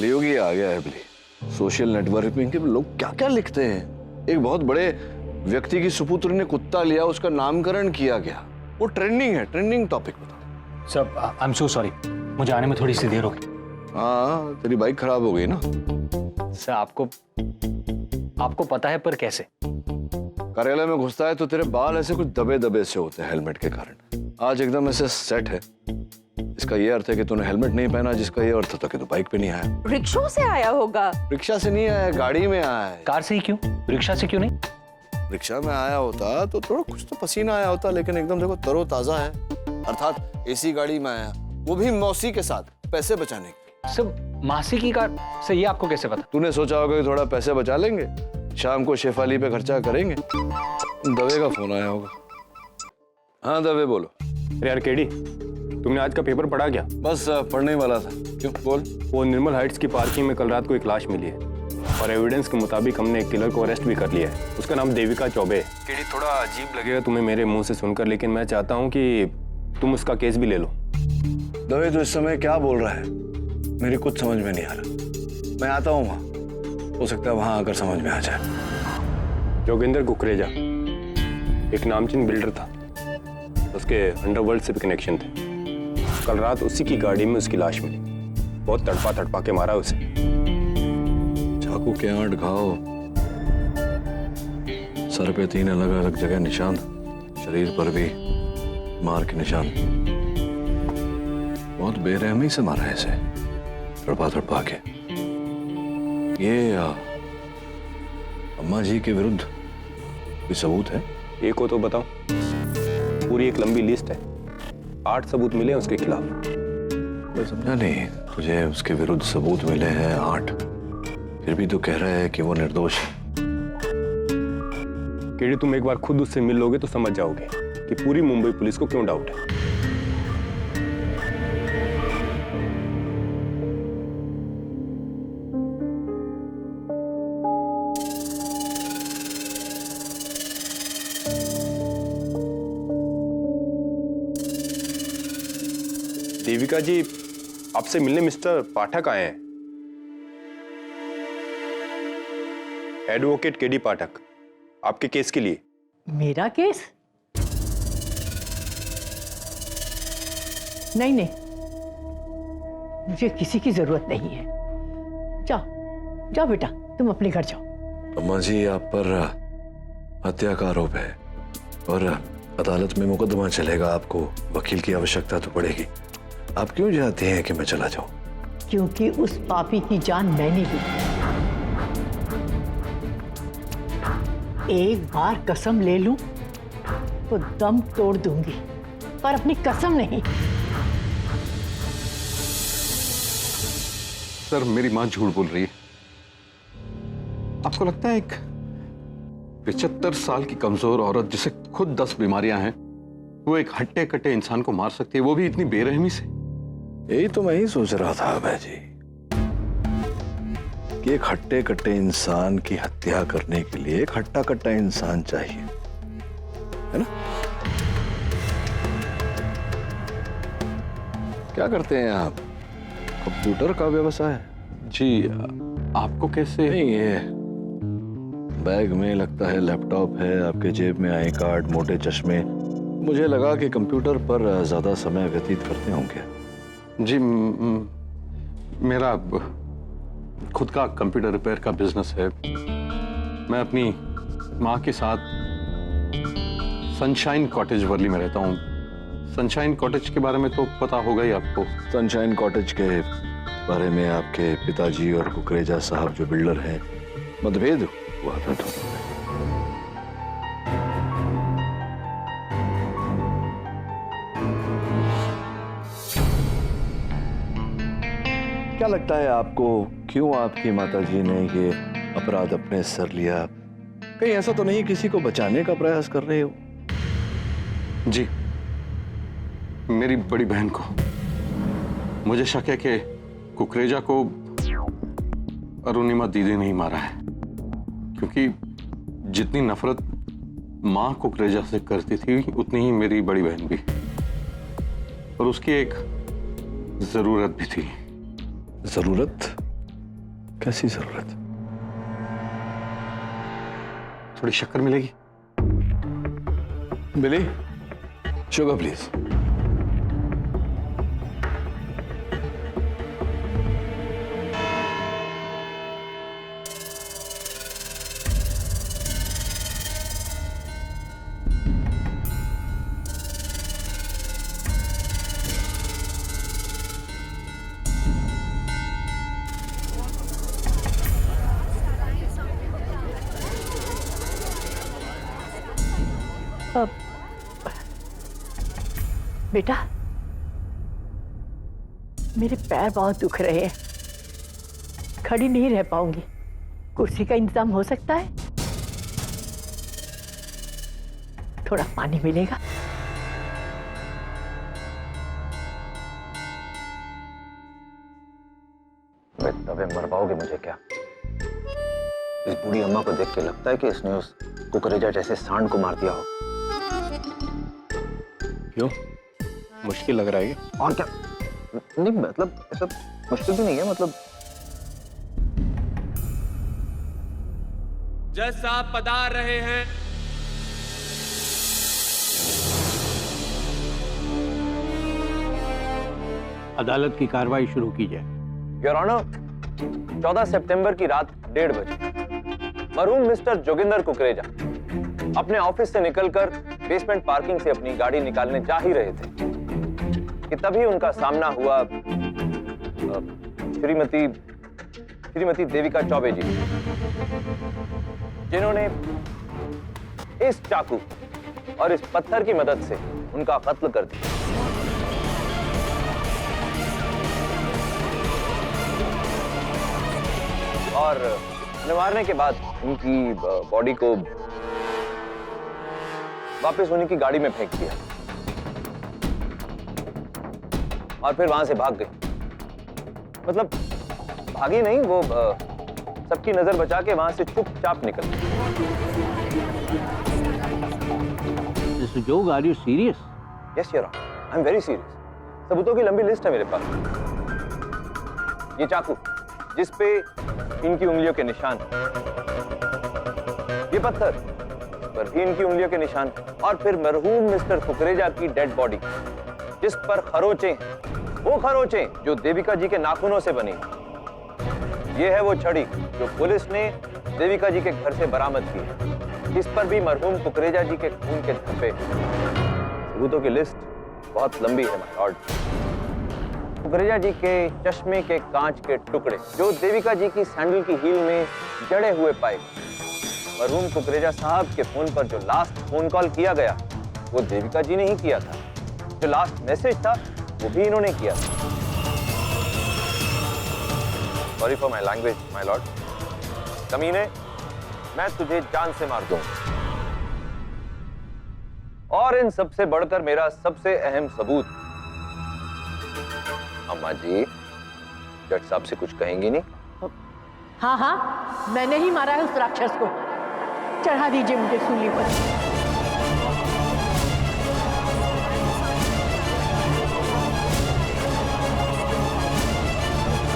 कलयुग ही आ गया है बिल्ली। सोशल नेटवर्किंग के लोग क्या क्या लिखते हैं। एक बहुत बड़े व्यक्ति की सुपुत्र ने कुत्ता लिया, उसका नामकरण किया गया, वो ट्रेंडिंग है, ट्रेंडिंग टॉपिक बता। Sir I am so sorry, मुझे आने में थोड़ी सी देर हो गई। हाँ, तेरी बाइक खराब हो गई ना। सर आपको पता है पर कैसे? कार्यालय में घुसता है तो तेरे बाल ऐसे कुछ दबे दबे से होते हैं हेलमेट के कारण। आज एकदम ऐसे सेट है। इसका ये अर्थ है कि तूने हेलमेट नहीं पहना, जिसका ये अर्थ था कि तू बाइक पे नहीं आया। रिक्शा से आया होगा। रिक्शा से नहीं आया, गाड़ी में आया है। कार से ही क्यों, रिक्शा से क्यों नहीं? रिक्शा में आया होता तो थोड़ा कुछ तो पसीना आया होता, लेकिन एकदम देखो तरोताजा है। अर्थात एसी गाड़ी में आया, वो भी मौसी के साथ, पैसे बचाने के। सब मासी की कार से, ये आपको कैसे पता? तूने सोचा होगा कि थोड़ा पैसे बचा लेंगे, शाम को शेफाली पे खर्चा करेंगे। दवे का फोन आया होगा। हाँ दवे बोलो। यार केडी, तुमने आज का पेपर पढ़ा क्या? बस पढ़ने वाला था। क्यों बोल। वो निर्मल हाइट्स की पार्किंग में कल रात को एक लाश मिली है और एविडेंस के मुताबिक हमने एक किलर को अरेस्ट भी कर लिया है। उसका नाम देविका चौबे है। केडी, थोड़ा अजीब लगेगा तुम्हें मेरे मुंह से सुनकर, लेकिन मैं चाहता हूँ कि तुम उसका केस भी ले लो। दवे तो इस समय क्या बोल रहा है, मेरी कुछ समझ में नहीं आ रहा। मैं आता हूँ वहाँ, हो सकता है वहाँ आकर समझ में आ जाए। जोगिंदर कुकरेजा एक नामचीन बिल्डर था, उसके अंडरवर्ल्ड से भी कनेक्शन थे। कल रात उसी की गाड़ी में उसकी लाश मिली। बहुत तड़पा के मारा उसे। चाकू के 8 घाव, सर पे 3 अलग अलग जगह निशान, शरीर पर भी मार के निशान। बहुत बेरहमी से मारा है इसे, तड़पा के। ये अम्मा जी के विरुद्ध कोई सबूत है? एक हो तो बताओ। पूरी एक लंबी लिस्ट है, 8 सबूत मिले हैं उसके खिलाफ। मैं समझा नहीं। तुझे उसके विरुद्ध सबूत मिले हैं 8, फिर भी तू कह रहा है कि वो निर्दोष है। केडी, तुम एक बार खुद उससे मिल लोगे तो समझ जाओगे कि पूरी मुंबई पुलिस को क्यों डाउट है। देविका जी, आपसे मिलने मिस्टर पाठक आए हैं। एडवोकेट केडी पाठक, आपके केस के लिए। मेरा केस? नहीं, मुझे किसी की जरूरत नहीं है। जाओ बेटा, तुम अपने घर जाओ। अम्मा जी, आप पर हत्या का आरोप है और अदालत में मुकदमा चलेगा। आपको वकील की आवश्यकता तो पड़ेगी। आप क्यों चाहते हैं कि मैं चला जाऊं? क्योंकि उस पापी की जान मैंने ली। एक बार कसम ले लूं तो दम तोड़ दूंगी, पर अपनी कसम नहीं। सर, मेरी मां झूठ बोल रही है। आपको लगता है एक 75 साल की कमजोर औरत जिसे खुद 10 बीमारियां हैं, वो एक हट्टे कट्टे इंसान को मार सकती है, वो भी इतनी बेरहमी से? यही तो मैं ही सोच रहा था अभय जी, कि एक हट्टे कट्टे इंसान की हत्या करने के लिए एक हट्टा कट्टा इंसान चाहिए, है ना? क्या करते हैं आप? कंप्यूटर का व्यवसाय? जी, आपको कैसे? नहीं, ये बैग में लगता है लैपटॉप है, आपके जेब में आई कार्ड, मोटे चश्मे। मुझे लगा कि कंप्यूटर पर ज्यादा समय व्यतीत करते होंगे। जी, मेरा खुद का कंप्यूटर रिपेयर का बिजनेस है। मैं अपनी माँ के साथ सनशाइन कॉटेज वर्ली में रहता हूँ। सनशाइन कॉटेज के बारे में तो पता होगा ही आपको। सनशाइन कॉटेज के बारे में आपके पिताजी और कुकरेजा साहब जो बिल्डर हैं, मतभेद हुआ था। क्या लगता है आपको, क्यों आपकी माताजी ने ये अपराध अपने सर लिया? कहीं ऐसा तो नहीं किसी को बचाने का प्रयास कर रहे हो? जी, मेरी बड़ी बहन को मुझे शक है कि कुकरेजा को अरुणिमा दीदी ने ही मारा है, क्योंकि जितनी नफरत माँ कुकरेजा से करती थी उतनी ही मेरी बड़ी बहन भी, और उसकी एक जरूरत भी थी। जरूरत? कैसी जरूरत? थोड़ी शक्कर मिलेगी? बिली, शुगर प्लीज। बेटा, मेरे पैर बहुत दुख रहे हैं, खड़ी नहीं रह पाऊंगी। कुर्सी का इंतजाम हो सकता है? थोड़ा पानी मिलेगा? तबे मरवाओगे मुझे क्या? इस बूढ़ी अम्मा को देख के लगता है कि इसने उस कुकरेजा जैसे सांड को मार दिया हो। क्यों, मुश्किल लग रहा है क्या? और क्या? नहीं मतलब ऐसा मुश्किल भी नहीं है, मतलब जज साहब पधार रहे हैं। अदालत की कार्रवाई शुरू की जाए। योर ऑनर, 14 सितंबर की रात 1:30 बजे मरहूम मिस्टर जोगिंदर कुकरेजा अपने ऑफिस से निकलकर बेसमेंट पार्किंग से अपनी गाड़ी निकालने जा ही रहे थे कि तभी उनका सामना हुआ श्रीमती देविका चौबे जी, जिन्होंने इस चाकू और इस पत्थर की मदद से उनका कत्ल कर दिया। और मारने के बाद उनकी बॉडी को वापस उन्हीं की गाड़ी में फेंक दिया और फिर वहां से भाग गई। मतलब भागी नहीं, वो सबकी नजर बचा के वहां से चुपचाप निकल गई। Mister Jog, are you serious? Yes your honour, I am very serious. सबूतों की लंबी लिस्ट है मेरे पास। ये चाकू जिस पे इनकी उंगलियों के निशान, ये पत्थर पर भी इनकी उंगलियों के निशान, और फिर मरहूम मिस्टर कुकरेजा की डेड बॉडी जिस पर खरोंचे, वो खरोंचे जो देविका जी के नाखूनों से बनी। ये है वो छड़ी जो पुलिस ने देविका जी के घर से बरामद की है। इस पर भी मरहूम कुकरेजा जी के खून के धब्बे। सबूतों की लिस्ट बहुत लंबी है माय लॉर्ड। कुकरेजा जी के चश्मे के कांच के टुकड़े जो देविका जी की सैंडल की हील में जड़े हुए पाए। मरहूम कुकरेजा साहब के फोन पर जो लास्ट फोन कॉल किया गया वो देविका जी ने ही किया था। जो लास्ट मैसेज था वो भी इन्होंने किया था। Sorry for my language my Lord. कमीने, मैं तुझे जान से मार दूंगा। और इन सबसे बढ़कर मेरा सबसे अहम सबूत, अम्मा जी जज साहब से कुछ कहेंगी नहीं? हाँ हाँ, मैंने ही मारा है उस राक्षस को। चढ़ा दीजिए मुझे सूली पर।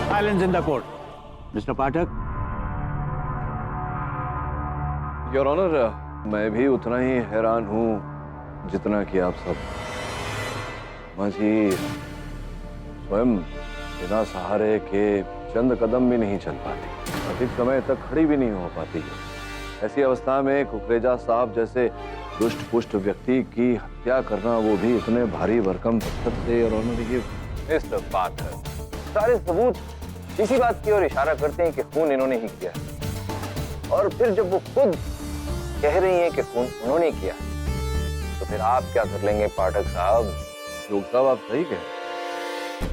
Silence in the court. Mister Pathak. Your honour, मैं भी उतना ही हैरान हूं जितना कि आप सब। माँ जी स्वयं बिना सहारे के चंद कदम भी नहीं चल पाती, अधिक समय तक खड़ी भी नहीं हो पाती है। ऐसी अवस्था में कुकरेजा साहब जैसे दुष्ट पुष्ट व्यक्ति की हत्या करना, वो भी इतने भारी भरकम पत्थर से। और ये मिस्टर पाठक, सारे सबूत इसी बात की ओर इशारा करते हैं कि खून इन्होंने ही किया। और फिर जब वो खुद कह रही हैं कि खून उन्होंने किया, तो फिर आप क्या कर लेंगे पाठक साहब? लोग साहब, आप सही कह।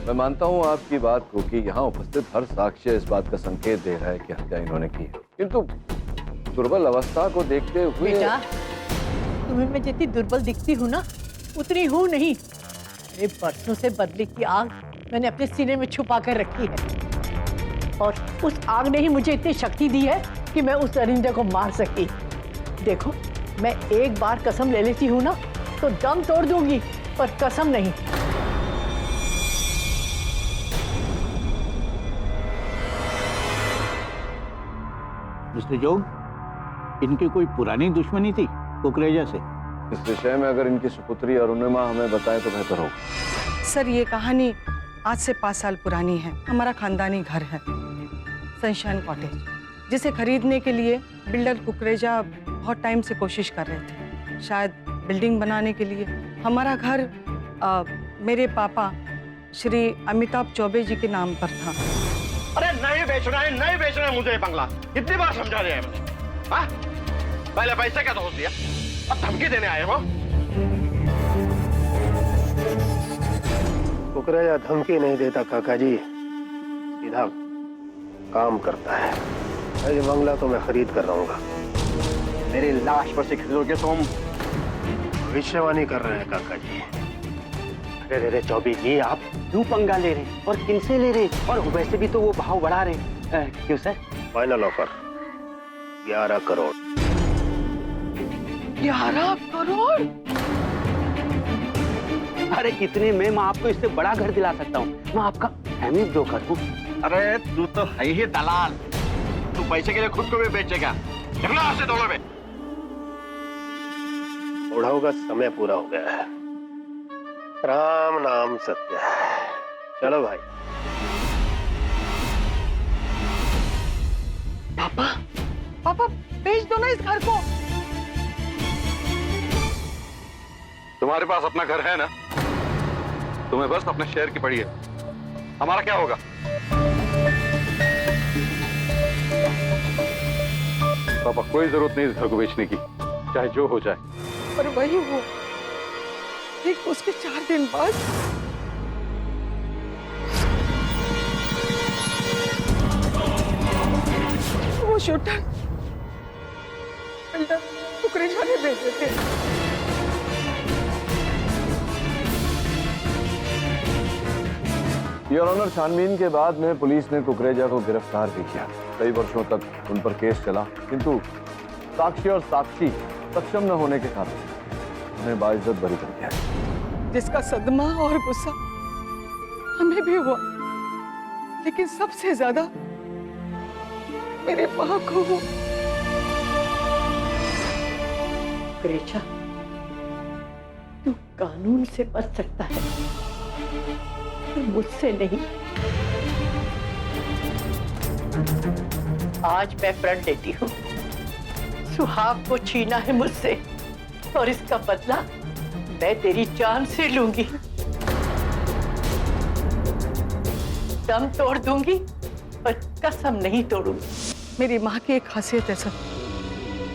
मैं मानता हूं आपकी बात को कि यहाँ उपस्थित हर साक्ष्य इस बात का संकेत दे रहा है कि हत्या इन्होंने की है, किंतु दुर्बल अवस्था को देखते हुए। बेटा, तुम्हें मैं जितनी दुर्बल दिखती हूँ ना, उतनी हूँ नहीं। अरे बरसों से बदले की आग मैंने अपने सीने में छुपा कर रखी है, और उस आग ने ही मुझे इतनी शक्ति दी है कि मैं उस दरिंदे को मार सकी। देखो, मैं एक बार कसम ले लेती हूँ ना तो दम तोड़ दूंगी, पर कसम नहीं। मिस्टर जोग, इनकी कोई पुरानी दुश्मनी थी कुकरेजा से? इस विषय में अगर इनकी सुपुत्री अरुणिमा हमें बताए तो बेहतर होगा। सर, ये कहानी आज से 5 साल पुरानी है। हमारा खानदानी घर है सनशाइन कॉटेज, जिसे खरीदने के लिए बिल्डर कुकरेजा बहुत टाइम से कोशिश कर रहे थे। शायद बिल्डिंग बनाने के लिए। हमारा घर मेरे पापा श्री अमिताभ चौबे जी के नाम पर था। अरे नहीं बेचना है, नहीं बेचना है मुझे ये बंगला। कितनी बार समझा दिया है मुझे? हाँ? पहले पैसे का दोष दिया, अब धमकी देने आए हो? कुकरेजा धमकी नहीं देता काका जी, सीधा काम करता है। ये बंगला तो मैं खरीद कर रहूंगा। मेरी लाश पर से खरीदोगे तुम? भविष्यवाणी कर रहे हैं काका जी। अरे चौबे जी, आप क्यों पंगा ले रहे हैं और किनसे ले रहे हैं? और वैसे भी तो वो भाव बढ़ा रहे हैं। क्यों sir? Final offer 11 crore. 11 crore? अरे इतने में मैं आपको इससे बड़ा घर दिला सकता हूँ। मैं आपका फैमिली ब्रोकर हूँ। अरे तू तो है ही दलाल। तू पैसे के लिए खुद को भी बेचेगा। निकलो यहाँ से दोनों में। बुढ़ाओं का समय पूरा हो गया है। राम नाम सत्य है। चलो भाई। पापा बेच दो ना इस घर को। तुम्हारे पास अपना घर है ना? तुम्हें बस अपने शेयर की पड़ी है। हमारा क्या होगा? पापा, कोई जरूरत नहीं इस घर को बेचने की, चाहे जो हो जाए। पर वही वो ठीक उसके 4 दिन बाद वो शूटर बिल्डर कुकरेजा ने भेजे थे। योर ऑनर, छानबीन के बाद में पुलिस ने कुकरेजा को गिरफ्तार भी किया। कई वर्षों तक उन पर केस चला, किंतु साक्षी और साक्षी सक्षम न होने के कारण उन्हें बाइज्जत बरी कर दिया। जिसका सदमा और गुस्सा हमें भी हुआ, लेकिन सबसे ज्यादा मेरे माँ को। कुकरेजा, तू कानून से बच सकता है, मुझसे नहीं। आज मैं प्रण लेती हूँ। सुहाग को छीना है मुझसे और इसका बदला मैं तेरी जान से लूंगी। दम तोड़ दूंगी पर कसम नहीं तोड़ूंगी। मेरी माँ की एक खासियत है सर,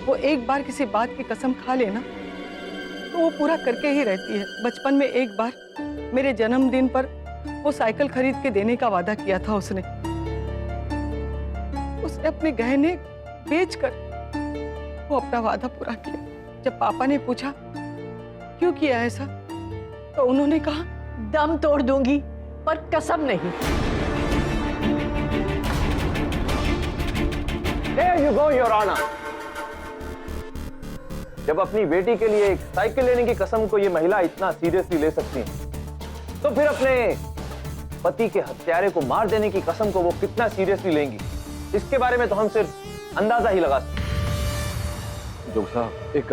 वो एक बार किसी बात की कसम खा लेना तो वो पूरा करके ही रहती है। बचपन में एक बार मेरे जन्मदिन पर वो साइकिल खरीद के देने का वादा किया था उसने अपने गहने बेचकर वो अपना वादा पूरा किया। जब पापा ने पूछा क्यों किया ऐसा, तो उन्होंने कहा दम तोड़ दूंगी पर कसम नहीं। There you go, Your Honor. जब अपनी बेटी के लिए एक साइकिल लेने की कसम को ये महिला इतना सीरियसली ले सकती है, तो फिर अपने पति के हत्यारे को मार देने की कसम को वो कितना सीरियसली लेंगी, इसके बारे में तो हम सिर्फ अंदाजा ही लगा सकते हैं। जोग साहब, एक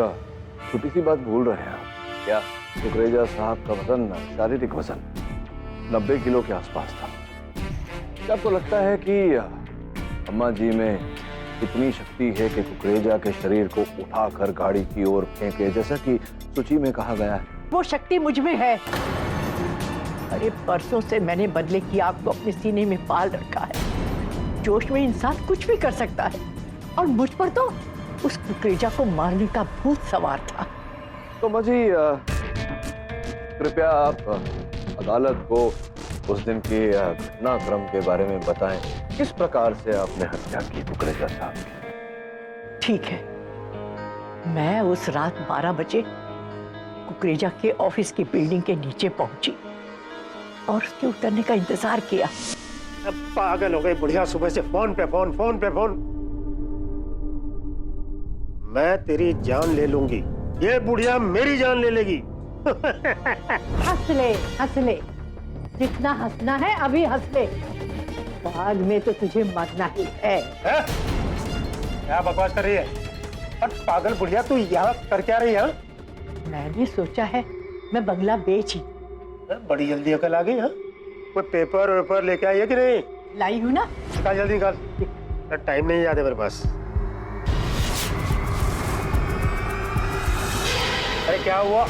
छोटी सी बात भूल रहे हैं आप। क्या? कुकरेजा साहब का वजन, शारीरिक वजन 90 किलो के आसपास था। क्या आपको लगता है कि अम्मा जी में इतनी शक्ति है कि कुकरेजा के शरीर को उठाकर गाड़ी की ओर फेंके, जैसा कि सूची में कहा गया है? वो शक्ति मुझ में है। अरे परसों से मैंने बदले की आग को अपने सीने में पाल रखा है। जोश में इंसान कुछ भी कर सकता है, और मुझ पर तो उस कुकरेजा को मारने का भूत सवार था। तो मुझे कृपया आप अदालत को उस दिन के घटनाक्रम के बारे में बताएं। किस प्रकार से आपने हत्या की कुकरेजा साहब की? ठीक है, मैं उस रात 12 बजे कुकरेजा के ऑफिस की बिल्डिंग के नीचे पहुंची और उसके उतरने का इंतजार किया। अब पागल हो गई बुढ़िया, सुबह से फोन पे फोन, फोन पे फोन। मैं तेरी जान ले लूंगी, ये बुढ़िया मेरी जान ले लेगी। हंस ले, जितना हंसना है अभी हंस ले, बाद में तो तुझे मरना ही है। क्या बकवास कर रही है? और पागल बुढ़िया, तू यहाँ कर क्या रही है? मैंने सोचा है मैं बंगला बेच ही। बड़ी जल्दी अकल आ गई है। कोई पेपर वेपर लेके आई है कि नहीं? लाई हूँ ना। निकाल जल्दी निकाल, टाइम नहीं याद है मेरे पास। अरे क्या हुआ?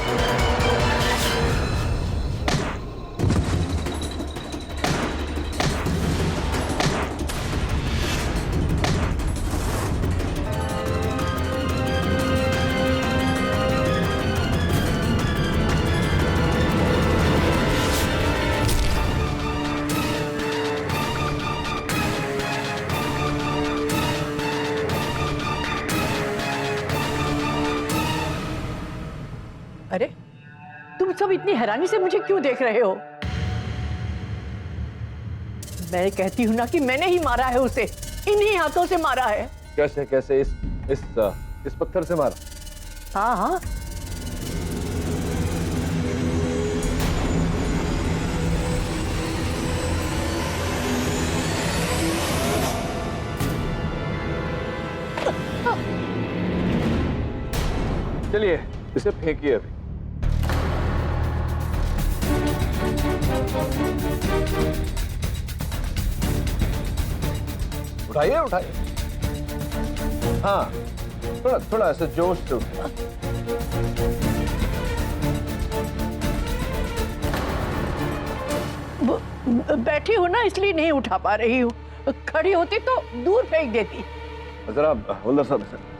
अरे तुम सब इतनी हैरानी से मुझे क्यों देख रहे हो? मैं कहती हूँ ना कि मैंने ही मारा है उसे, इन्हीं हाथों से मारा है। कैसे कैसे? इस पत्थर से मारा? हाँ हाँ, चलिए इसे फेंकिए अभी। उठाइए उठाइए। हाँ, थोड़ा थोड़ा ऐसे जोश से उठाइए। बैठी हूँ ना इसलिए नहीं उठा पा रही हूँ, खड़ी होती तो दूर फेंक देती। जरा हवलदार साहब से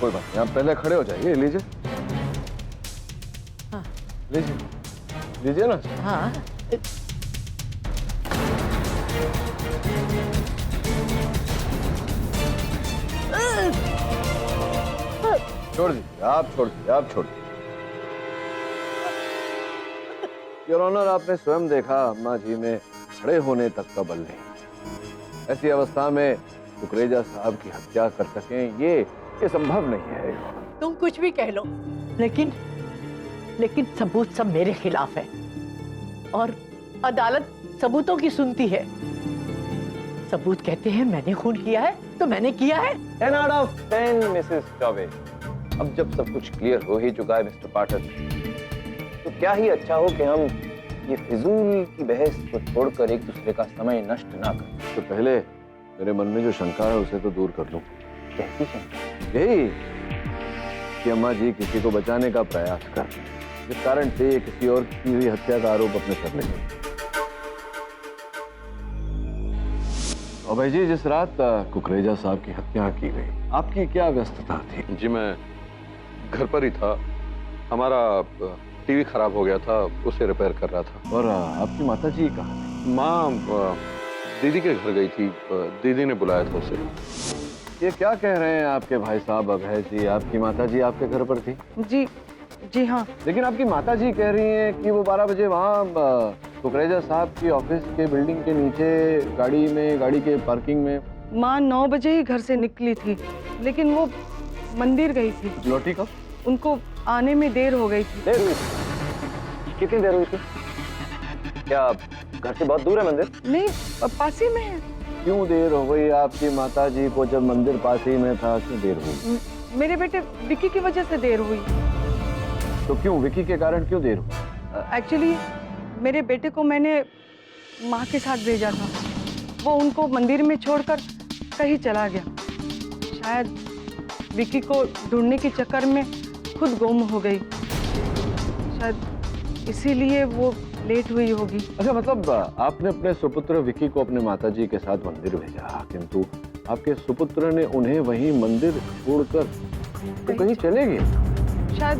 कोई बात नहीं, आप पहले खड़े हो जाइए। लीजिए। हाँ। लीजिए लीजिए ना। हाँ, छोड़ दीजिए, आप छोड़ दीजिए, आप छोड़ दीजिए। योर ऑनर, आपने स्वयं देखा अम्मा जी में खड़े होने तक का बल नहीं। ऐसी अवस्था में कुकरेजा साहब की हत्या कर सकें ये संभव नहीं है। तुम कुछ भी कह लो, लेकिन सबूत सब मेरे खिलाफ है और अदालत सबूतों की सुनती है। सबूत कहते हैं मैंने खून किया है तो मैंने किया है। 10 out of 10 मिसेस चौबे। अब जब सब कुछ क्लियर हो ही चुका है मिस्टर पाठक, तो क्या ही अच्छा हो कि हम ये फिजूल की बहस को छोड़कर एक दूसरे का समय नष्ट ना करें। तो पहले मेरे मन में जो शंका है उसे तो दूर कर लूं। कैसी शंका? यही कि अम्मा जी किसी को बचाने का प्रयास कर, इस कारण से किसी और की हुई हत्या का आरोप अपने सर ले लें। और भाई जी, जिस रात कुकरेजा साहब की हत्या की गई, आपकी क्या व्यस्तता थी? जी मैं घर पर ही था। हमारा टीवी खराब हो गया था, उसे रिपेयर कर रहा था। और आपकी माता जी कहाँ? माँ दीदी के घर गई थी, दीदी ने बुलाया था उसे। ये क्या कह रहे हैं आपके भाई साहब अभय जी? आपकी माता जी आपके घर पर थी? जी हाँ। लेकिन आपकी माता जी कह रही हैं कि वो 12 बजे वहाँ कुकरेजा साहब की ऑफिस के बिल्डिंग के नीचे गाड़ी के पार्किंग में। माँ 9 बजे ही घर से निकली थी, लेकिन वो मंदिर गई थी। लौटी कब? उनको आने में देर हो गई थी। देर हुई थी? कितनी देर हुई थी? क्या घर से बहुत दूर है मंदिर? नहीं, पास ही में है। क्यों देर हो गई आपकी माता जी को जब मंदिर पास ही में था? क्यों देर हुई? मेरे बेटे विकी की वजह से देर हुई। तो क्यों, विकी के कारण क्यों देर हुई? एक्चुअली मेरे बेटे को मैंने माँ के साथ भेजा था, वो उनको मंदिर में छोड़कर कहीं चला गया। शायद विकी को ढूंढने के चक्कर में खुद गुम हो गई, शायद इसीलिए वो लेट हुई होगी। अच्छा, मतलब आपने अपने सुपुत्र विकी को अपने माताजी के साथ मंदिर भेजा, किंतु आपके सुपुत्र ने उन्हें वहीं मंदिर छोड़कर तो कहीं चले गए? शायद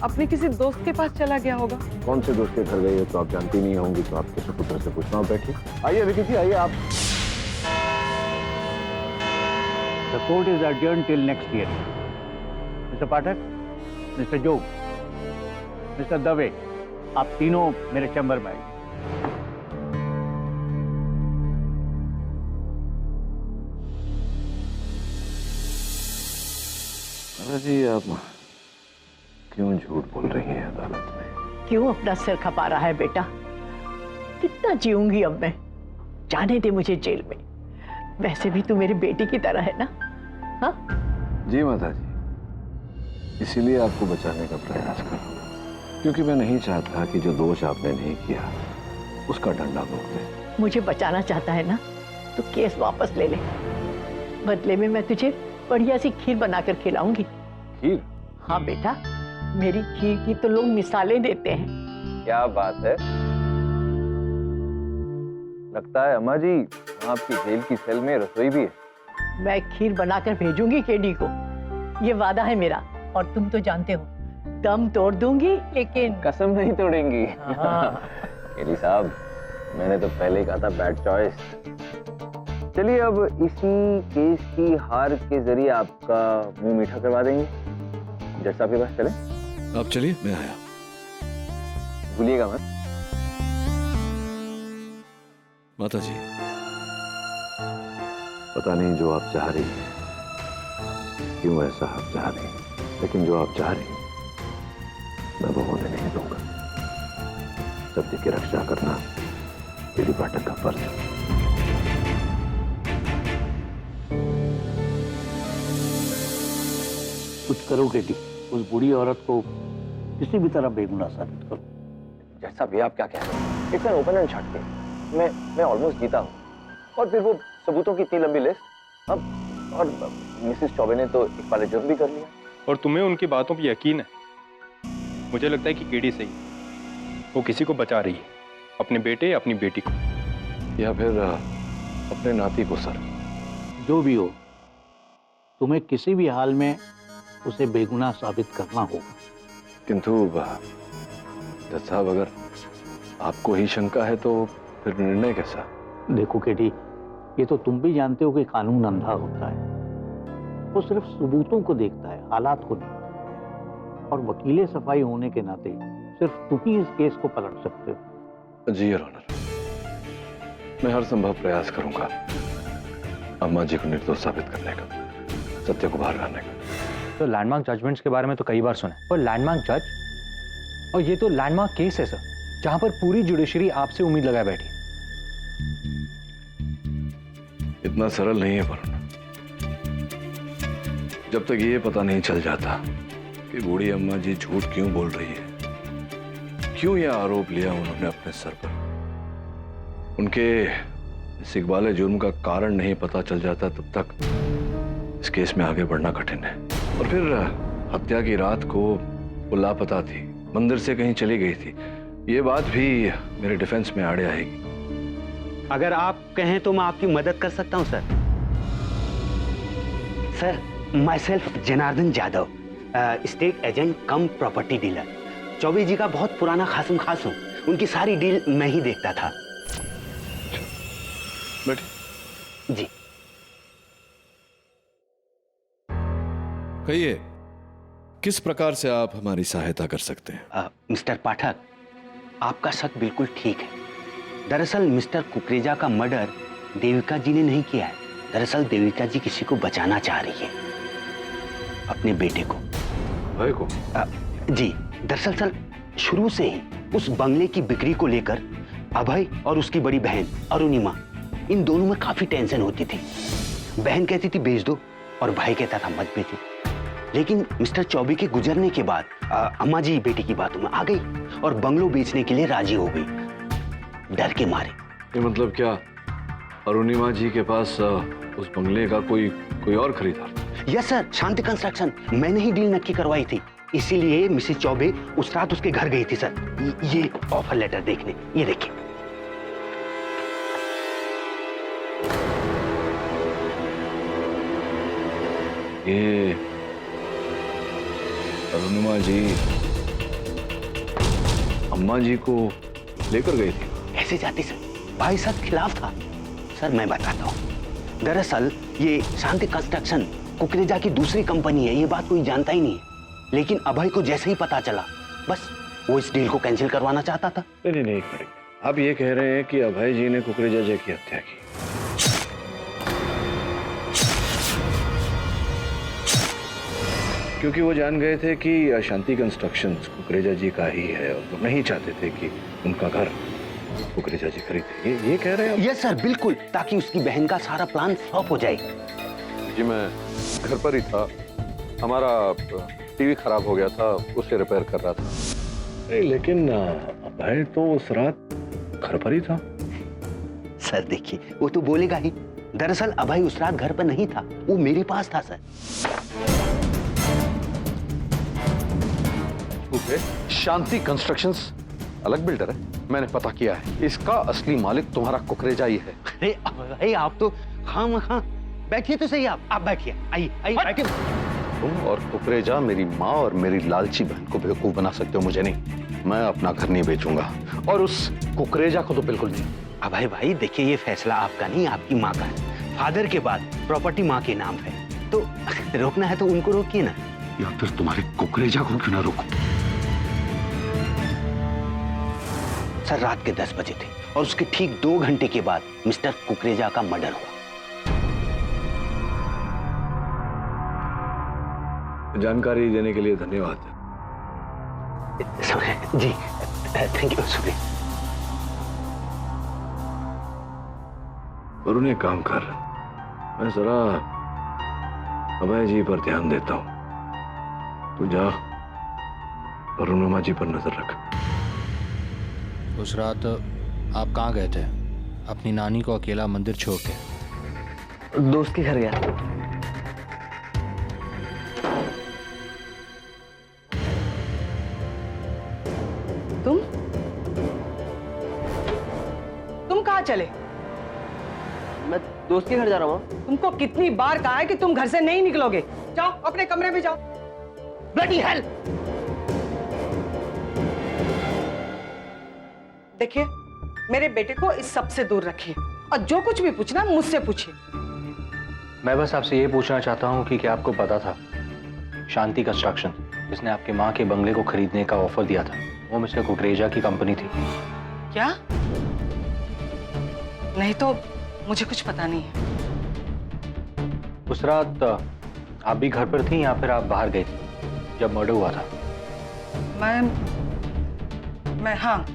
अपने किसी दोस्त के पास चला गया होगा। कौन से दोस्त के घर गई है तो आप जानती नहीं होंगी, तो आपके सुपुत्र से पूछना। बैठिए, आइए विकी जी, आइए आप। The court is adjourned till next year. Mr. Pathak, Mr. जोग, Mr. दवे, आप तीनों मेरे चैम्बर में आइए। जी, आप क्यों झूठ बोल रही हैं अदालत में? क्यों अपना सिर खपा रहा है बेटा? कितना जीऊंगी अब मैं? जाने दे मुझे जेल में। वैसे भी तू मेरी बेटी की तरह है ना। हाँ जी माता जी, इसीलिए आपको बचाने का प्रयास कर रहा हूं, क्योंकि मैं नहीं चाहता कि जो दोष आपने नहीं किया उसका डंडा भोग दे। मुझे बचाना चाहता है ना तो केस वापस ले ले। बदले में मैं तुझे बढ़िया सी खीर बनाकर खिलाऊंगी। खीर? हाँ बेटा, मेरी खीर की तो लोग मिसालें देते हैं। क्या बात है, लगता है अम्मा जी आपकी जेल की सेल में रसोई भी है। मैं खीर बनाकर भेजूंगी केडी को, ये वादा है मेरा। और तुम तो जानते हो दम तोड़ दूंगी, लेकिन कसम नहीं तोड़ेंगी। हाँ। केडी साहब, मैंने तो पहले ही कहा था बैड चॉइस। चलिए अब इसी केस की हार के जरिए आपका मुंह मीठा करवा देंगे। जज साहब के पास चले। आप चलिए, मैं आया। भूलिएगा मत। माता जी, पता नहीं जो आप चाह रही हैं क्यों ऐसा आप चाह रही हैं, लेकिन जो आप चाह रही हैं मैं वो होने नहीं दूंगा। सत्य की रक्षा करना केडी पाठक का फर्ज है। कुछ करो केडी, उस बूढ़ी औरत को किसी भी तरह बेगुनाह साबित करो। जज साहब, ये आप क्या कह रहे हैं? It's an open and shut case. मैं ऑलमोस्ट जीता हूँ, और फिर वो सबूतों की इतनी लंबी लिस्ट। अब और मिसेस चौबे ने तो एक वाले जुर्म भी कर लिया। और तुम्हें उनकी बातों पर यकीन है? मुझे लगता है कि केडी सही, वो किसी को बचा रही है, अपने बेटे या अपनी बेटी को, या फिर अपने नाती को। सर, जो भी हो, तुम्हें किसी भी हाल में उसे बेगुनाह साबित करना होगा। किंतु जज साहब, अगर आपको ही शंका है तो फिर निर्णय कैसा? देखो केडी, ये तो तुम भी जानते हो कि कानून अंधा होता है। वो सिर्फ सबूतों को देखता है, हालात को नहीं। और वकीले सफाई होने के नाते सिर्फ तुम ही इस केस को पलट सकते हो। जी योर ऑनर, मैं हर संभव प्रयास करूंगा अम्मा जी को निर्दोष साबित करने का, सत्य को बाहर लाने का। तो लैंडमार्क जजमेंट्स के बारे में तो कई बार सुना है, और लैंडमार्क जज, और ये तो लैंडमार्क केस है सर, जहां पर पूरी जुडिशरी आपसे उम्मीद लगाए बैठी। इतना सरल नहीं है वरुण। जब तक ये पता नहीं चल जाता कि बूढ़ी अम्मा जी झूठ क्यों बोल रही है, क्यों यह आरोप लिया उन्होंने अपने सर पर, उनके इस इकबाले जुर्म का कारण नहीं पता चल जाता, तब तक इस केस में आगे बढ़ना कठिन है। और फिर हत्या की रात को वो लापता थी, मंदिर से कहीं चली गई थी, ये बात भी मेरे डिफेंस में आड़े आएगी। अगर आप कहें तो मैं आपकी मदद कर सकता हूं sir. Sir, myself Janardan Jadhav, state agent cum property dealer. Choubey ji का बहुत पुराना खासम खास हूं, उनकी सारी डील मैं ही देखता था। बैठिए। जी कहिए, किस प्रकार से आप हमारी सहायता कर सकते हैं? मिस्टर पाठक, आपका शक बिल्कुल ठीक है। दरअसल मिस्टर कुकरेजा का मर्डर देविका जी ने नहीं किया है। दरअसल देविका जी किसी को बचाना चाह रही है, अपने बेटे को। भाई को? जी, दरअसल सर शुरू से ही उस बंगले की बिक्री को लेकर अभय और उसकी बड़ी बहन अरुणिमा, इन दोनों में काफी टेंशन होती थी। बहन कहती थी बेच दो और भाई कहता था मत बेचो। लेकिन मिस्टर चौबे के गुजरने के बाद अम्मा जी बेटी की बातों में आ गई और बंगलो बेचने के लिए राजी हो गई, डर के मारे। ये मतलब क्या अरुणिमा जी के पास उस बंगले का कोई और खरीदार? यस सर, शांति कंस्ट्रक्शन, मैंने ही डील नक्की करवाई थी। इसीलिए मिसेस चौबे उस रात उसके घर गई थी सर। ये ऑफर लेटर देखने, ये देखिए। ये अरुणिमा जी अम्मा जी को लेकर गई थी? ऐसे जाती सर, भाई साहब खिलाफ था। सर मैं बताता हूँ, दरअसल ये शांति कंस्ट्रक्शन कुकरेजा की दूसरी कंपनी है, ये बात कोई जानता ही नहीं है। लेकिन अभय को जैसे ही पता चला, बस वो इस डील को कैंसिल करवाना चाहता था। नहीं, एक मिनट, आप ये कह रहे हैं कि अभय जी ने कुकरेजा जी की हत्या की? क्योंकि वो जान गए थे कि शांति कंस्ट्रक्शंस कुकरेजा जी का ही है और वो नहीं चाहते थे कि उनका घर कुकरेजा जी खरीदे, ये कह रहे हैं यस सर, बिल्कुल, ताकि उसकी बहन का सारा प्लान फ्लॉप हो जाए। जी मैं घर पर ही था, हमारा टीवी खराब हो गया था, उसे रिपेयर कर रहा था। अरे लेकिन अभय तो उस रात घर पर ही था। सर देखिए, वो तो बोलेगा ही। दरअसल अभय उस रात घर पर नहीं था, वो मेरे पास था सर। ओके, शांति कंस्ट्रक्शंस अलग बिल्डर है, मैंने पता किया है। इसका असली मालिक तुम्हारा कुकरेजा ही है। अरे अभय, आप तो हाँ, बैठिए तो सही। आप बैठिए, आइए बैठिए। तुम और कुकरेजा मेरी माँ और मेरी लालची बहन को बेवकूफ बना सकते हो, मुझे नहीं। मैं अपना घर नहीं बेचूंगा, और उस कुकरेजा को तो बिल्कुल नहीं। अभय भाई देखिए, ये फैसला आपका नहीं, आपकी माँ का है। फादर के बाद प्रॉपर्टी माँ के नाम है, तो रोकना है तो उनको रोकिए ना। या फिर तुम्हारे कुकरेजा को क्यों ना रोको। सर रात के 10 बजे थे, और उसके ठीक 2 घंटे के बाद मिस्टर कुकरेजा का मर्डर हुआ। जानकारी देने के लिए धन्यवाद। जी थैंक यू, शुक्रिया। वरुण एक काम कर, मैं जरा अभय जी पर ध्यान देता हूं, तू जा अरुणिमा जी पर नजर रख। उस रात आप कहाँ गए थे अपनी नानी को अकेला मंदिर छोड़ के? दोस्त के घर गया। तुम कहाँ चले? मैं दोस्त के घर जा रहा हूँ। तुमको कितनी बार कहा है कि तुम घर से नहीं निकलोगे? जाओ अपने कमरे में जाओ। Bloody hell! देखिए, मेरे बेटे को इस सब से दूर रखिए, और जो कुछ भी पूछना मुझसे पूछिए। मैं बस आपसे ये पूछना चाहता हूँ कि क्या आपको पता था शांति कंस्ट्रक्शन जिसने आपके माँ के बंगले को खरीदने का ऑफर दिया था, वो मिस्टर कुकरेजा की कंपनी थी? क्या? नहीं तो मुझे कुछ पता नहीं है। उस रात आप भी घर पर थी या फिर आप बाहर गई थी जब मर्डर हुआ था? मैं हाँ,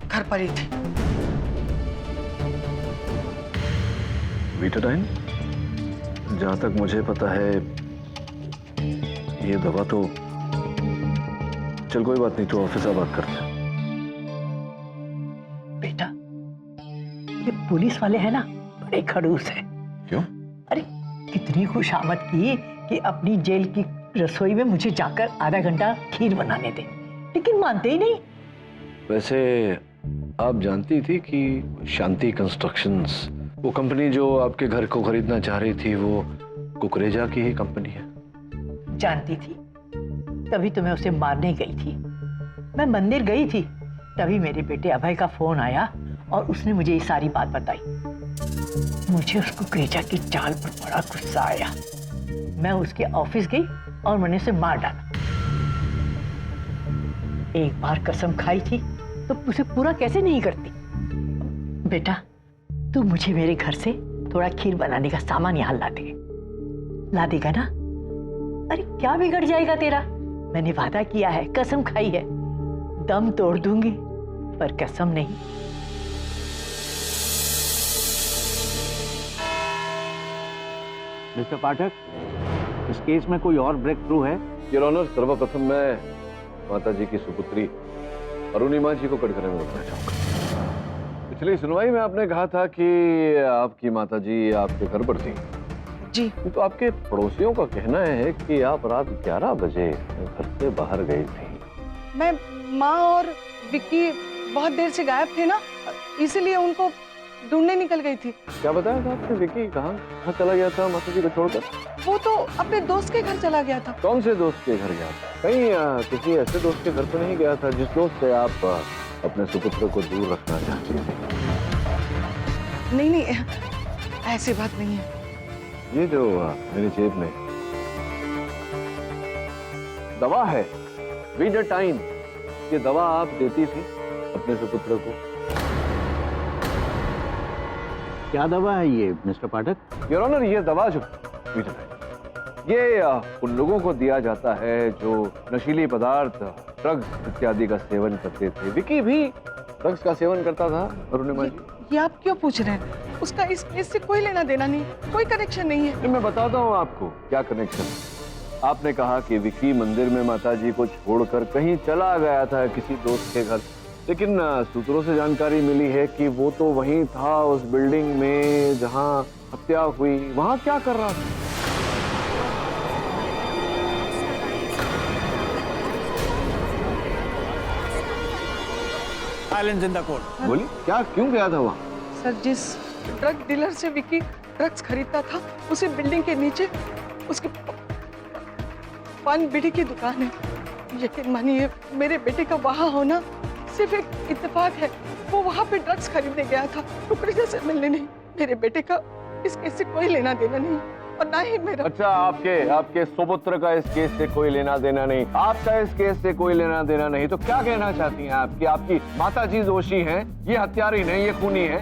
घर पर ही थी। वीटाडाइन, जहां तक मुझे पता है ये दवा तो, चल कोई बात नहीं, तो ऑफिस आ बात करते हैं। बेटा, ये पुलिस वाले हैं ना, बड़े खड़ूस हैं। क्यों? अरे कितनी खुशामद की कि अपनी जेल की रसोई में मुझे जाकर आधा घंटा खीर बनाने दे, लेकिन मानते ही नहीं। वैसे आप जानती थी कि शांति कंस्ट्रक्शंस, वो कंपनी जो आपके घर को खरीदना चाह रही थी, वो कुकरेजा की ही कंपनी है? जानती थी, तभी तो मैं उसे मारने गई थी। मैं मंदिर गई थी, तभी मेरे बेटे अभय का फोन आया और उसने मुझे ये सारी बात बताई। मुझे उस कुकरेजा की चाल पर बड़ा गुस्सा आया। मैं उसके ऑफिस गई और मैंने उसे मार डाला। एक बार कसम खाई थी तो उसे पूरा कैसे नहीं करती। बेटा, तू मुझे मेरे घर से थोड़ा खीर बनाने का सामान यहाँ ला देगा ना? अरे क्या बिगड़ जाएगा तेरा? मैंने वादा किया है, कसम खाई है, दम तोड़ दूंगी पर कसम नहीं। मिस्टर पाठक, इस केस में कोई और ब्रेक थ्रू है? योर ऑनर, सर्वप्रथम मैं माता जी की सुपुत्री अरुणिमा जी को कटघरे में उठना चाहूंगा। पिछली सुनवाई में आपने कहा था कि आपकी माता जी आपके घर पर थी। जी। तो आपके पड़ोसियों का कहना है कि आप रात 11 बजे घर से बाहर गई थी। मैं, माँ और विक्की बहुत देर से गायब थे ना, इसीलिए उनको ढूंढने निकल गई थी। क्या बताया था आपने? विक्की कहाँ चला गया था माता जी को छोड़कर? वो तो अपने दोस्त के घर चला गया था। कौन से दोस्त के घर गया था? कहीं किसी ऐसे दोस्त के घर तो नहीं गया था जिस दोस्त से आप अपने सुपुत्र को दूर रखना चाहती थी? नहीं, ऐसी बात नहीं है। ये जो मेरी जेब में दवा है, वीटाडाइन, ये दवा आप देती थी अपने सुपुत्र को? क्या दवा है ये मिस्टर पाठक? योर ऑनर, ये दवा जो वीटाडाइन, ये उन लोगों को दिया जाता है जो नशीली पदार्थ, ड्रग्स इत्यादि का सेवन करते थे। विकी भी ड्रग्स का सेवन करता था अरुणिमा जी? ये आप क्यों पूछ रहे हैं? उसका इस केस से कोई लेना देना नहीं, कोई कनेक्शन नहीं है। मैं बताता हूँ आपको क्या कनेक्शन। आपने कहा कि विक्की मंदिर में माताजी को छोड़कर कहीं चला गया था किसी दोस्त के घर, लेकिन सूत्रों से जानकारी मिली है कि वो तो वहीं था उस बिल्डिंग में जहां हत्या हुई। वहां क्या कर रहा था? Silence in the court. बोली क्या, क्यों गया था वहां? सर, जिस ड्रग डीलर से विक्की ड्रग्स खरीदता था उसी बिल्डिंग के नीचे उसकी पान बीड़ी की दुकान है। यकीन मानिए मेरे बेटे का वहां होना सिर्फ एक इत्तेफाक है। वो वहां पे ड्रग्स खरीदने गया था, कुकरेजा से मिलने नहीं। मेरे बेटे का इस केस से कोई लेना देना नहीं और ना ही मेरा। अच्छा, आपके सुपुत्र का इस केस से कोई लेना देना नहीं, आपका इस केस से कोई लेना देना नहीं, तो क्या कहना चाहती हैं आप कि आपकी माताजी दोषी हैं, ये हत्यारी नहीं, ये खूनी है?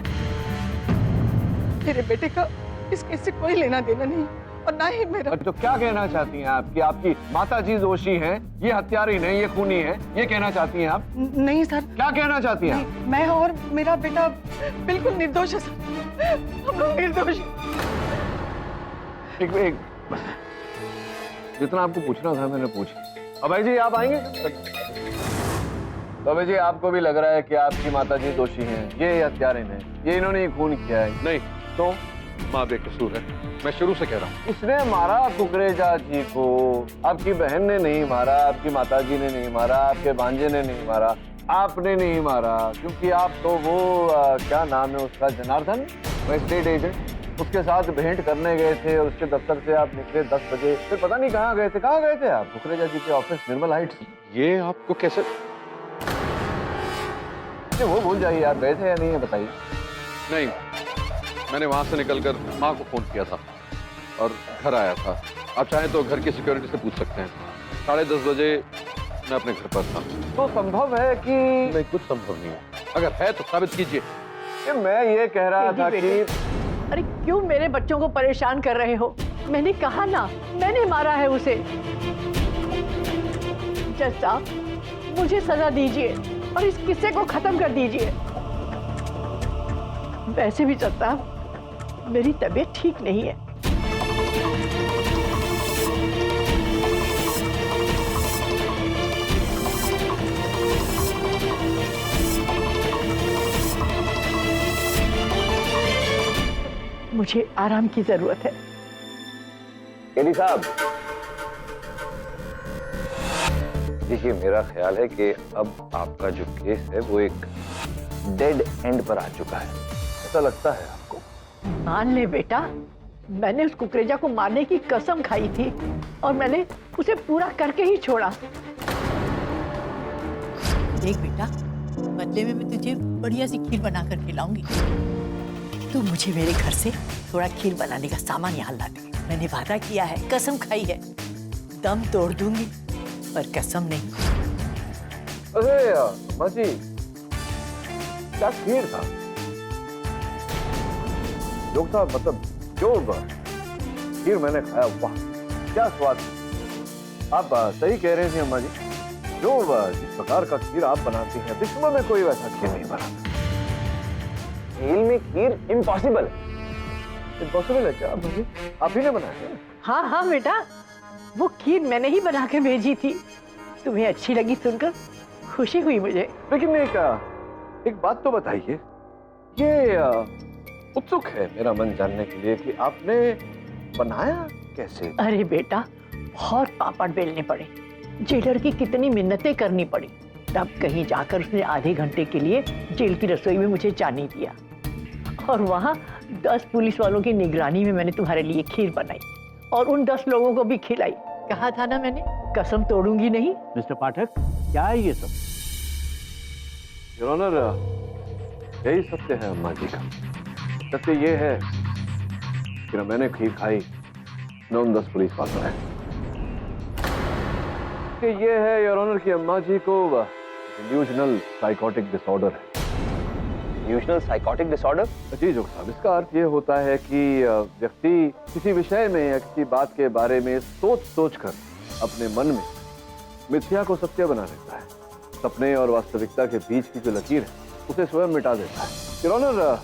मेरे बेटे का इस केस से कोई लेना देना नहीं और ना ही मेरा। तो क्या कहना चाहती हैं आप कि आपकी माताजी दोषी हैं, ये हत्यारी नहीं, ये खूनी है, ये कहना चाहती हैं आप? नहीं सर। क्या कहना चाहती हैं आप? मैं और मेरा बेटा बिल्कुल निर्दोष है सर, हम लोग निर्दोष। एक जितना आपको पूछना था मैंने पूछ। अभय जी आप आएंगे? अभय जी, आपको भी लग रहा है कि आपकी माताजी दोषी हैं, ये हत्यारिन है, ये इन्होंने ही खून किया है? नहीं, तो माँ बेकसूर है, मैं शुरू से कह रहा हूँ। इसने मारा कुकरेजा जी को, आपकी बहन ने नहीं मारा, आपकी माताजी ने नहीं मारा, आपके भांजे ने नहीं मारा, आपने नहीं मारा, क्योंकि आप तो वो क्या नाम है उसका, जनार्दन, वो स्टेट एजेंट, उसके साथ भेंट करने गए थे और उसके दफ्तर से आप निकले 10 बजे, फिर पता नहीं कहाँ गए थे। कहाँ गए थे आप? कुकरेजा जी के ऑफिस, निर्मल हाइट्स। ये आपको कैसे? वो भूल जाइए, आप गए थे या नहीं है बताइए। नहीं, मैंने वहां से निकलकर माँ को फोन किया था और घर आया था। आप चाहें तो घर की सिक्योरिटी से पूछ सकते हैं। 10:30 बजे मैं अपने घर पर था। तो संभव है कि नहीं, कुछ संभव नहीं है। अगर है तो साबित कीजिए। मैं ये कह रहा था कि अरे क्यों मेरे बच्चों को परेशान कर रहे हो? मैंने कहा ना, मैंने मारा है उसे। जज साहब, मुझे सजा दीजिए और इस किस्से को खत्म कर दीजिए। वैसे भी जज साहब, मेरी तबीयत ठीक नहीं है। मुझे आराम की जरूरत है। केडी साहब, देखिए मेरा ख्याल है कि अब आपका जो केस है वो एक डेड एंड पर आ चुका है। ऐसा लगता है आपको? मान ले बेटा, मैंने उस कुकरेजा को मारने की कसम खाई थी और मैंने उसे पूरा करके ही छोड़ा। देख बेटा, बदले में मैं तुझे बढ़िया सी खीर बनाकर खिलाऊंगी। तू मुझे मेरे घर से थोड़ा खीर बनाने का सामान यहाँ ला दे। मैंने वादा किया है, कसम खाई है, दम तोड़ दूंगी पर कसम नहीं। अरे माँ जी, क्या खीर था? लोग साहब, मतलब जो खीर मैंने खाया, वाह क्या स्वाद। आप सही कह रहे थे अम्मा जी, जो जिस प्रकार का खीर आप बनाती हैं, विश्व में कोई वैसा खीर नहीं बनाता। खेल में खीर इम्पॉसिबल। इम्पॉसिबल है क्या अम्मा जी? आप ही ने बनाया है? हाँ हाँ बेटा, वो खीर मैंने ही बना के भेजी थी। तुम्हें अच्छी लगी सुनकर खुशी हुई मुझे। लेकिन एक बात तो बताइए, ये उत्सुक है मेरा मन जानने के लिए कि आपने बनाया कैसे? अरे बेटा, बहुत पापड़ बेलने पड़े, जेलर की कितनी मिन्नतें करनी पड़ी, तब कहीं जाकर उसने आधे घंटे के लिए जेल की रसोई में मुझे जाने दिया और वहाँ 10 पुलिस वालों की निगरानी में मैंने तुम्हारे लिए खीर बनाई और उन 10 लोगों को भी खिलाई। कहा था ना मैंने, कसम तोड़ूंगी नहीं। मिस्टर पाठक, क्या है ये सब? योर ऑनर, यही सत्य है अम्मा जी का। सत्य ये है कि मैंने खीर खाई, न उन 10 पुलिस वालों ने। कि ये है योर ऑनर की अम्मा जी को डिल्यूजनल साइकोटिक डिसऑर्डर है। Delusional psychotic disorder? जी जोग साहब, इसका अर्थ ये होता है कि व्यक्ति किसी विषय में या किसी बात के बारे में सोच कर अपने मन में मिथ्या को सत्य बना लेता है। सपने और वास्तविकता के बीच की जो लकीर है उसे स्वयं मिटा देता है। योर ऑनर,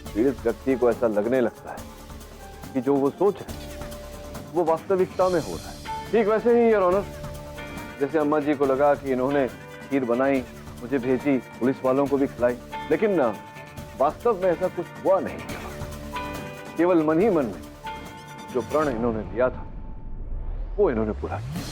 पीड़ित व्यक्ति को ऐसा लगने लगता है कि जो वो सोच रहे हैं वो वास्तविकता में हो रहा है। ठीक वैसे ही योर ऑनर, जैसे अम्मा जी को लगा कि इन्होंने खीर बनाई, मुझे भेजी, पुलिस वालों को भी खिलाई, लेकिन वास्तव में ऐसा कुछ हुआ नहीं। केवल मन ही मन में जो प्रण इन्होंने लिया था वो इन्होंने पूरा किया।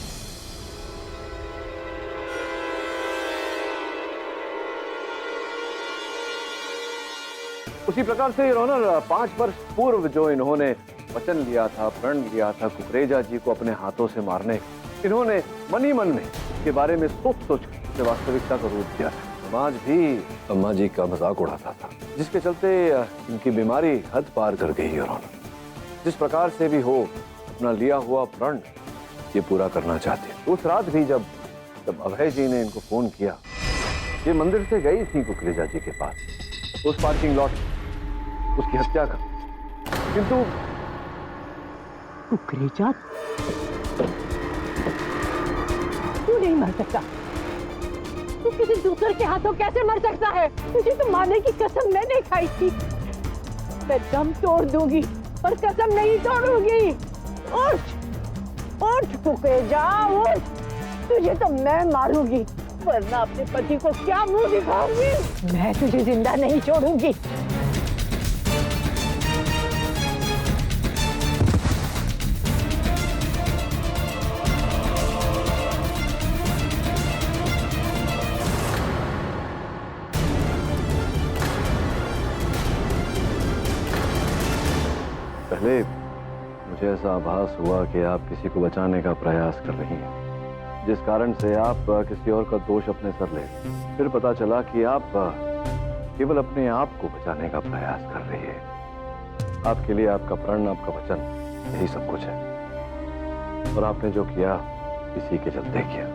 उसी प्रकार से योर ऑनर 5 वर्ष पूर्व जो इन्होंने वचन लिया था, प्रण लिया था कुकरेजा जी को अपने हाथों से मारने, इन्होंने मन ही मन में इसके बारे में सोच सोच कर वास्तविकता का रूप दिया था। समाज भी अम्मा जी का मजाक उड़ाता था, जिसके चलते इनकी बीमारी हद पार कर गई योर ऑनर। जिस प्रकार से भी हो अपना लिया हुआ प्रण ये पूरा करना चाहते। उस रात भी जब अभय जी ने इनको फोन किया, ये मंदिर से गई थी कुकरेजा जी के पास, उस पार्किंग लॉट उसकी हत्या कर, किंतु कुकरेजा तू नहीं मर सकता। तू किसी दूसरे के हाथों कैसे मर सकता है? तुझे तो मारने की कसम मैंने खाई थी। मैं दम तोड़ दूंगी पर कसम नहीं तोड़ूंगी। उठ उठ कुकरेजा उठ, तुझे तो मैं मारूंगी, वरना अपने पति को क्या मुंह दिखाऊंगी। मैं तुझे जिंदा नहीं छोड़ूंगी। पहले मुझे ऐसा आभास हुआ कि आप किसी को बचाने का प्रयास कर रही हैं, जिस कारण से आप किसी और का दोष अपने सर ले। फिर पता चला कि आप केवल अपने आप को बचाने का प्रयास कर रही है। आपके लिए आपका प्रण, आपका वचन, यही सब कुछ है। और आपने जो किया इसी के चलते किया।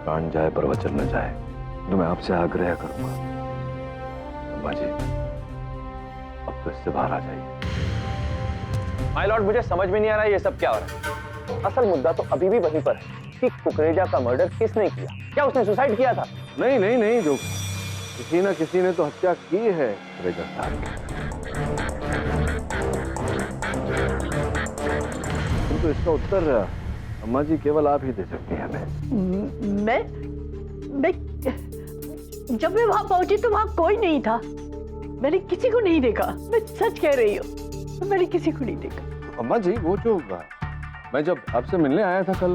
प्राण जाए पर वचन न जाए। तो मैं आपसे आग्रह करूंगा, अम्मा जी अब तो इससे बाहर आ जाइए। माय लॉर्ड, मुझे समझ में नहीं आ रहा ये सब क्या हो रहा है। असल मुद्दा तो अभी भी वहीं पर है कि कुकरेजा का मर्डर किसने किया। क्या उसने सुसाइड किया था? नहीं नहीं नहीं, जो किसी न किसी ने तो हत्या की है कुकरेजा साहब की। किंतु इसका उत्तर अम्मा जी केवल आप ही दे सकती हैं हमें। मैं जब मैं वहां पहुंची तो वहां कोई नहीं था। मैंने किसी को नहीं देखा। मैं सच कह रही हूँ, मैंने किसी को नहीं देखा। अम्मा जी, वो जो मैं जब आपसे मिलने आया था कल,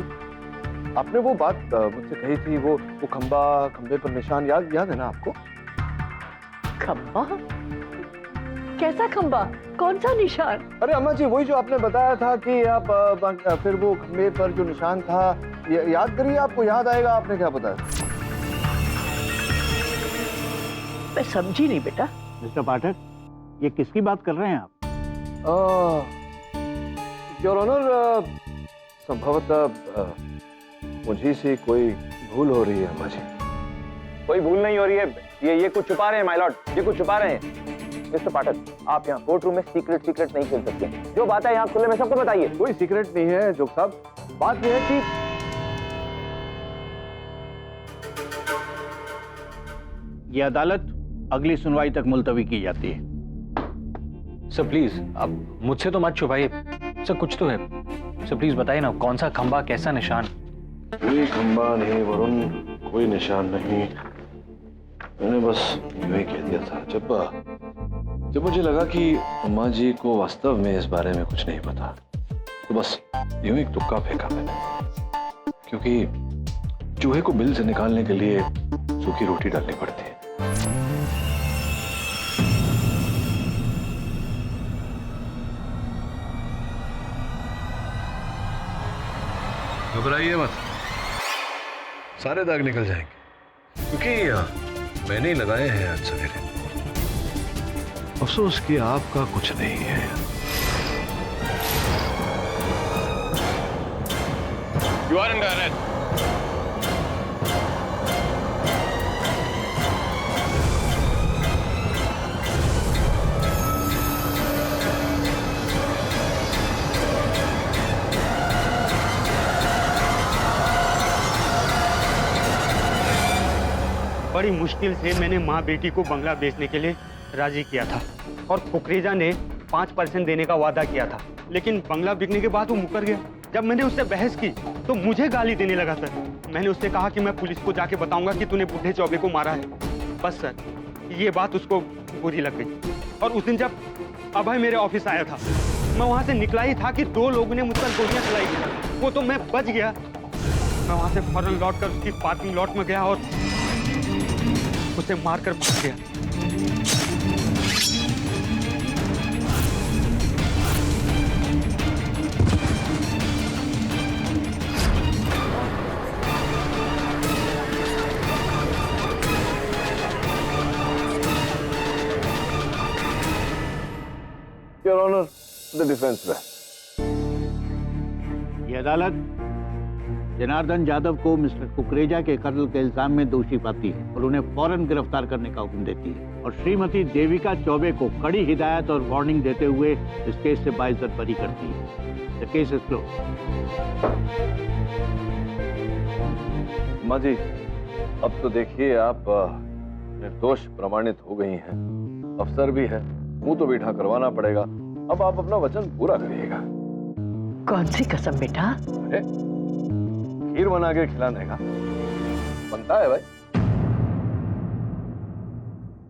आपने वो बात मुझसे कही थी, वो खंबे पर निशान याद है ना आपको? खंबा? कैसा खंबा? कौन सा निशान? अरे अम्मा जी, वही जो आपने बताया था कि आप फिर वो खंबे पर जो निशान था, याद करिए, आपको याद आएगा। आपने क्या बताया? मैं समझी नहीं बेटा। मिस्टर पाठक, ये किसकी बात कर रहे हैं आप? योर ऑनर, संभवतः मुझे से कोई भूल हो रही है अम्मा जी। कोई भूल नहीं हो रही है। ये कुछ छुपा रहे हैं माय लॉर्ड, ये कुछ छुपा रहे हैं। मिस्टर पाठक, आप यहाँ कोर्ट रूम में सीक्रेट नहीं खेल सकते। जो बात है यहाँ खुले में सबको बताइए। कोई सीक्रेट नहीं है जोग साहब। बात यह है कि ये अदालत अगली सुनवाई तक मुलतवी की जाती है। सर प्लीज, अब मुझसे तो मत छुपाइए। सर कुछ तो है। सर प्लीज बताइए ना, कौन सा खंबा, कैसा निशान? कोई खंबा नहीं वरुण, कोई निशान नहीं। मैंने बस यूं ही कह दिया था जब मुझे लगा कि अम्मा जी को वास्तव में इस बारे में कुछ नहीं पता, तो बस यूं ही तुक्का फेंका मैंने। क्योंकि चूहे को बिल से निकालने के लिए सूखी रोटी डालनी पड़ती है। घबराइए मत, सारे दाग निकल जाएंगे, क्योंकि मैंने ही लगाए हैं आज सवेरे। अफसोस कि आपका कुछ नहीं है। You are under arrest. बड़ी मुश्किल से मैंने माँ बेटी को बंगला बेचने के लिए राजी किया था और कुकरेजा ने 5% देने का वादा किया था, लेकिन बंगला बिकने के बाद वो मुकर गया। जब मैंने उससे बहस की तो मुझे गाली देने लगा सर। मैंने उससे कहा कि मैं पुलिस को जाके बताऊंगा कि तूने बुढ़े चौबे को मारा है। बस सर, ये बात उसको बुरी लग गई और उस दिन जब अभय मेरे ऑफिस आया था, मैं वहां से निकला ही था कि 2 लोगों ने मुझ पर गोलियां चलाई थी। वो तो मैं बच गया। मैं वहां से फौरन लौटकर उसकी पार्किंग लॉट में गया और उसे मारकर भाग गया। योर ऑनर, द डिफेंस में ये अदालत जनार्दन यादव को मिस्टर कुकरेजा के कत्ल के इल्जाम में दोषी पाती है और उन्हें फौरन गिरफ्तार करने का हुक्म देती है और श्रीमती देविका चौबे को कड़ी हिदायत और वार्निंग देते हुए इस केस से बाइज्जत बरी करती है। The case is close. माँ जी, अब तो देखिए आप निर्दोष प्रमाणित हो गई हैं। अफसर भी है, मुंह तो बैठा करवाना पड़ेगा। अब आप अपना वचन पूरा करिएगा। कौन सी कसम बेटा? अरे खीर बना के खिलाने का बनता है भाई।